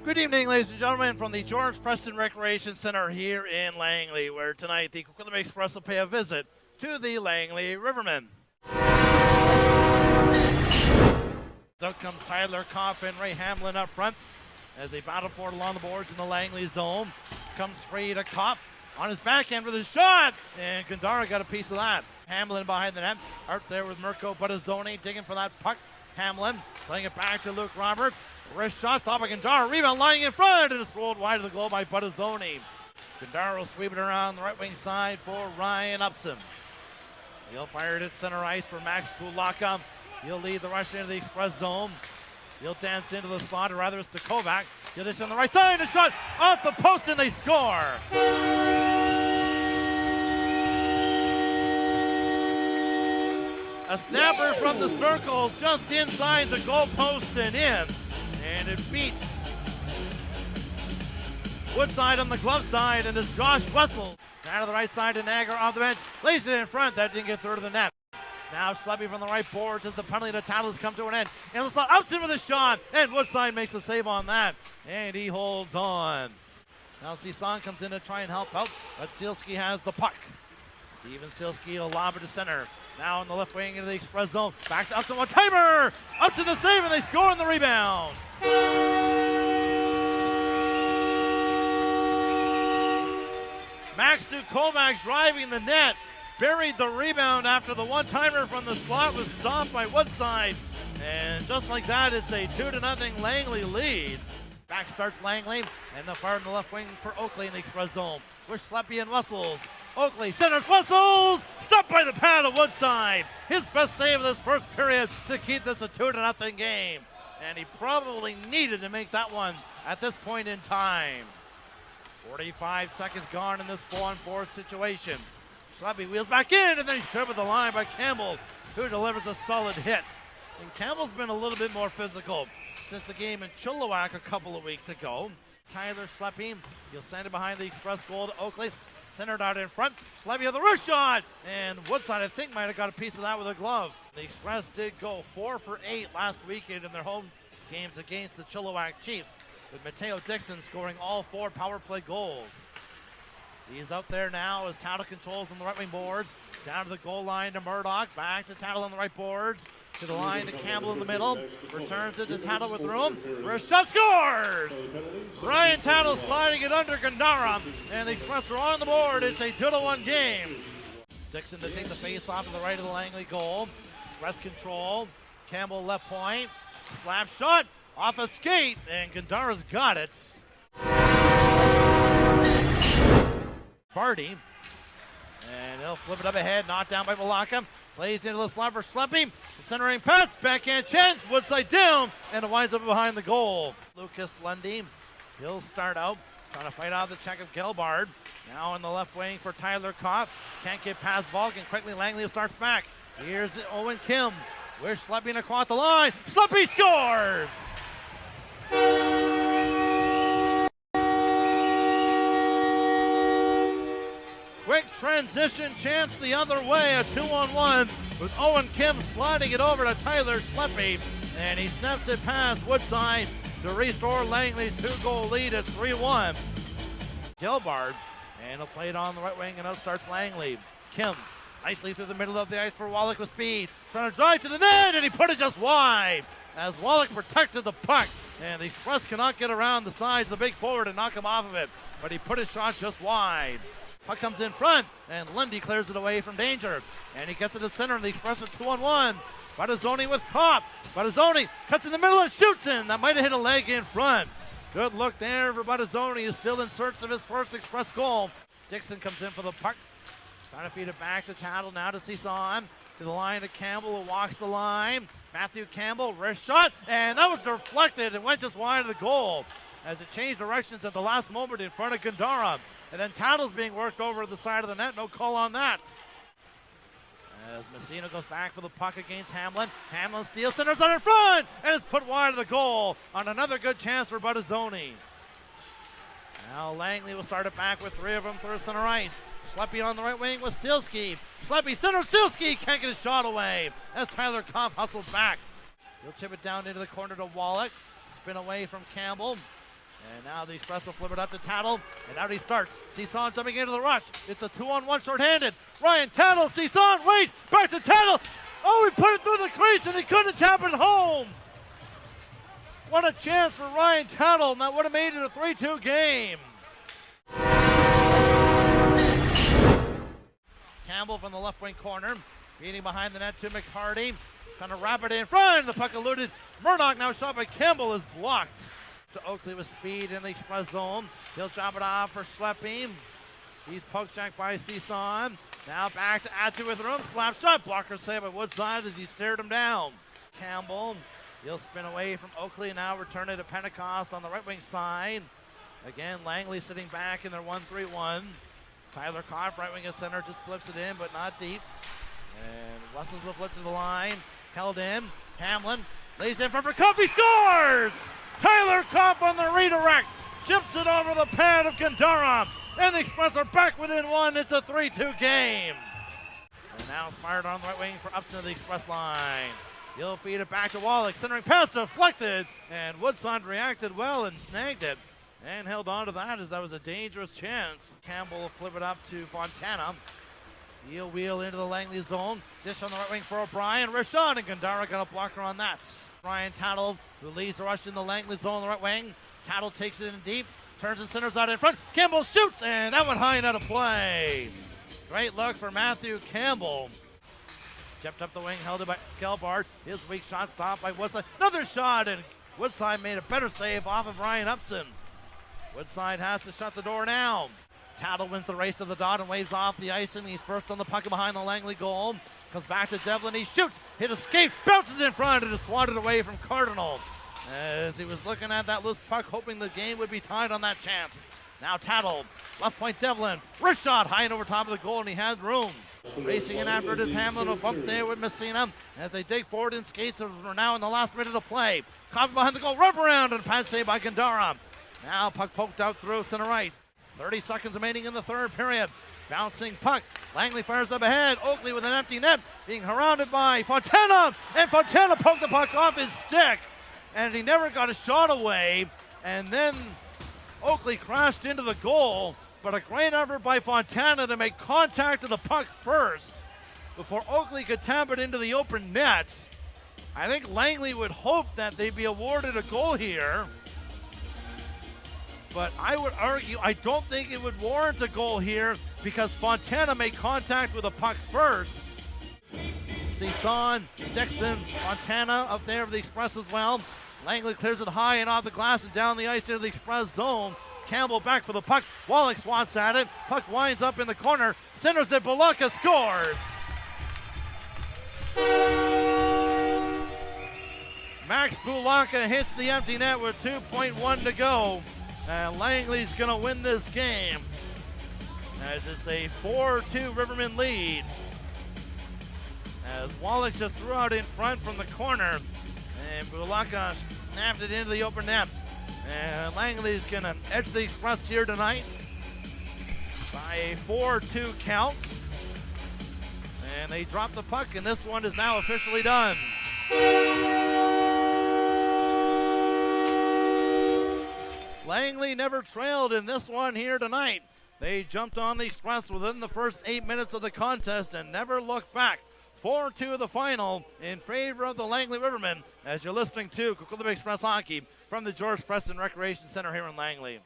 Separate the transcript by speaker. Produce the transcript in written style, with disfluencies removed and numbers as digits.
Speaker 1: Good evening, ladies and gentlemen, from the George Preston Recreation Center here in Langley, where tonight the Coquitlam Express will pay a visit to the Langley Rivermen. Out comes Tyler Kopp and Ray Hamlin up front as they battle for it along the boards in the Langley zone. Comes free to Kopp on his backhand with a shot, and Gandara got a piece of that. Hamlin behind the net, out there with Mirko Buttazzoni digging for that puck. Hamlin playing it back to Luke Roberts. Wrist shot, stopping Gandara, rebound lying in front, and it's rolled wide of the goal by Buttazzoni. Gandara will sweep it around the right wing side for Ryan Upson. He'll fire it at center ice for Max Kulaka. He'll lead the rush into the express zone. He'll dance into the slot, or rather it's to Kovac. He'll dish on the right side, a shot off the post, and they score. A snapper from the circle just inside the goal post and in. And it beat Woodside on the glove side, and it's Josh Wessel down to the right side to Niagara off the bench. Lays it in front. That didn't get through to the net. Now Schlebby from the right boards as the penalty to Tattle has come to an end. And the slot Upson with a shot, and Woodside makes the save on that. And he holds on. Now Sison comes in to try and help out, but Sealski has the puck. Steven Sealski will lob it to center. Now in the left wing into the express zone. Back to Upson, one timer! Upson the save, and they score on the rebound. Max Kovac driving the net. Buried the rebound after the one-timer from the slot was stopped by Woodside. And just like that, it's a 2-0 Langley lead. Back starts Langley, and the fire in the left wing for Oakley in the express zone. With Schleppy and Wessels. Oakley centers Wessels! Stopped by the pad of Woodside. His best save of this first period to keep this a 2-0 game. And he probably needed to make that one at this point in time. 45 seconds gone in this 4-on-4 situation. Schlebby wheels back in, and then he's stripped at the line by Campbell, who delivers a solid hit. And Campbell's been a little bit more physical since the game in Chilliwack a couple of weeks ago. Tyler Schleppy, he'll send it behind the express goal to Oakley. Centered out in front. Schleppy with the wrist shot, and Woodside, I think, might have got a piece of that with a glove. The Express did go 4 for 8 last weekend in their home games against the Chilliwack Chiefs, with Mateo Dixon scoring all 4 power play goals. He's up there now as Tattle controls on the right wing boards. Down to the goal line to Murdoch. Back to Tattle on the right boards. To the line to Campbell in the middle. Returns it to Tattle with room. Wrist shot, scores! Ryan Tattle sliding it under Gandara. And the Express are on the board. It's a 2-1 game. Dixon to take the face off to the right of the Langley goal. Express control. Campbell left point. Slap shot off a skate. And Gandara's got it. Barty, and he'll flip it up ahead, knocked down by Malaka. Plays into the slot for Schleppy. Centering pass, backhand chance, Woodside down, and it winds up behind the goal. Lucas Lundy, he'll start out, trying to fight out the check of Gelbard. Now in the left wing for Tyler Kopp. Can't get past Vulcan. Quickly Langley starts back. Here's Owen Kim. Where's Schleppy across the line? Schleppy scores! Quick transition chance the other way, a 2-on-1 with Owen Kim sliding it over to Tyler Schleppy, and he snaps it past Woodside to restore Langley's 2-goal lead. It's 3-1. Gelbard, and he'll play it on the right wing, and out starts Langley. Kim nicely through the middle of the ice for Wallach with speed, trying to drive to the net, and he put it just wide as Wallach protected the puck, and the Express cannot get around the sides of the big forward and knock him off of it, but he put his shot just wide. Puck comes in front, and Lundy clears it away from danger. And he gets it to center, and the Express are 2-on-1. Buttazzoni with Kopp. Buttazzoni cuts in the middle and shoots in. That might have hit a leg in front. Good look there for Buttazzoni, who's still in search of his first Express goal. Dixon comes in for the puck. Trying to feed it back to Tattle, now to Sison. To the line to Campbell, who walks the line. Matthew Campbell, wrist shot, and that was deflected and went just wide of the goal as it changed directions at the last moment in front of Gandara. And then Tattle's being worked over to the side of the net. No call on that. As Messina goes back for the puck against Hamlin. Hamlin steals, centers on in front, and it's put wide of the goal on another good chance for Buttazzoni. Now Langley will start it back with 3 of them through center ice. Schleppy on the right wing with Silski. Schleppy center, Silski can't get his shot away as Tyler Kopp hustles back. He'll chip it down into the corner to Wallach. Spin away from Campbell. And now the Express will flip it up to Tattle, and out he starts. Cison jumping into the rush. It's a 2-on-1 shorthanded. Ryan Tattle, Cison waits, back to Tattle. Oh, he put it through the crease and he couldn't tap it home. What a chance for Ryan Tattle, and that would have made it a 3-2 game. Campbell from the left wing corner, feeding behind the net to McCarty. Trying to wrap it in front. The puck eluded. Murdoch now shot by Campbell is blocked. To Oakley with speed in the Express zone. He'll drop it off for Schleppy. He's poke checked by Cison. Now back to Attu with room. Slap shot. Blocker save by Woodside as he stared him down. Campbell. He'll spin away from Oakley and now return it to Pentecost on the right wing side. Again, Langley sitting back in their 1-3-1. Tyler Kopp, right wing of center, just flips it in, but not deep. And Wessels the flip to the line. Held in. Hamlin lays in front for Kopp. He scores! Tyler Kopp on the redirect. Chips it over the pad of Kandara. And the Express are back within one. It's a 3-2 game. And now Smart on the right wing for Upson to the Express line. He'll feed it back to Wallach. Centering pass deflected. And Woodside reacted well and snagged it. And held on to that as that was a dangerous chance. Campbell will flip it up to Fontana. He'll wheel into the Langley zone. Dish on the right wing for O'Brien. Rashad and Kandara got a blocker on that. Ryan Tattle, who leads the rush in the Langley zone on the right wing. Tattle takes it in deep. Turns and centers out in front. Campbell shoots, and that went high and out of play. Great look for Matthew Campbell. Chipped up the wing, held it by Gelbart. His weak shot stopped by Woodside. Another shot, and Woodside made a better save off of Ryan Upson. Woodside has to shut the door now. Tattle wins the race to the dot and waves off the icing. He's first on the puck behind the Langley goal. Comes back to Devlin. He shoots. Hit escape. Bounces in front and is swatted away from Cardinal. As he was looking at that loose puck, hoping the game would be tied on that chance. Now Tattle. Left point Devlin. Wrist shot high and over top of the goal, and he has room. Racing in after it is Hamlin. A bump there with Messina as they dig forward in skates. We're now in the last minute of play. Caught behind the goal. Rub around and pass saved by Kandara. Now puck poked out through center ice. 30 seconds remaining in the third period. Bouncing puck. Langley fires up ahead. Oakley with an empty net. Being surrounded by Fontana. And Fontana poked the puck off his stick. And he never got a shot away. And then Oakley crashed into the goal. But a great effort by Fontana to make contact with the puck first before Oakley could tap it into the open net. I think Langley would hope that they'd be awarded a goal here. But I would argue, I don't think it would warrant a goal here because Fontana made contact with the puck first. Cison, Dixon, Fontana up there for the Express as well. Langley clears it high and off the glass and down the ice into the Express zone. Campbell back for the puck. Wallach swats at it. Puck winds up in the corner. Centers it. Balaka scores. Max Bulaka hits the empty net with 2.1 to go. And Langley's going to win this game as it's a 4-2 Rivermen lead. As Wallach just threw out in front from the corner, and Bulaka snapped it into the open net. And Langley's going to edge the Express here tonight by a 4-2 count. And they drop the puck, and this one is now officially done. Langley never trailed in this one here tonight. They jumped on the Express within the first 8 minutes of the contest and never looked back. 4-2 the final in favor of the Langley Rivermen as you're listening to Coquitlam Express Hockey from the George Preston Recreation Center here in Langley.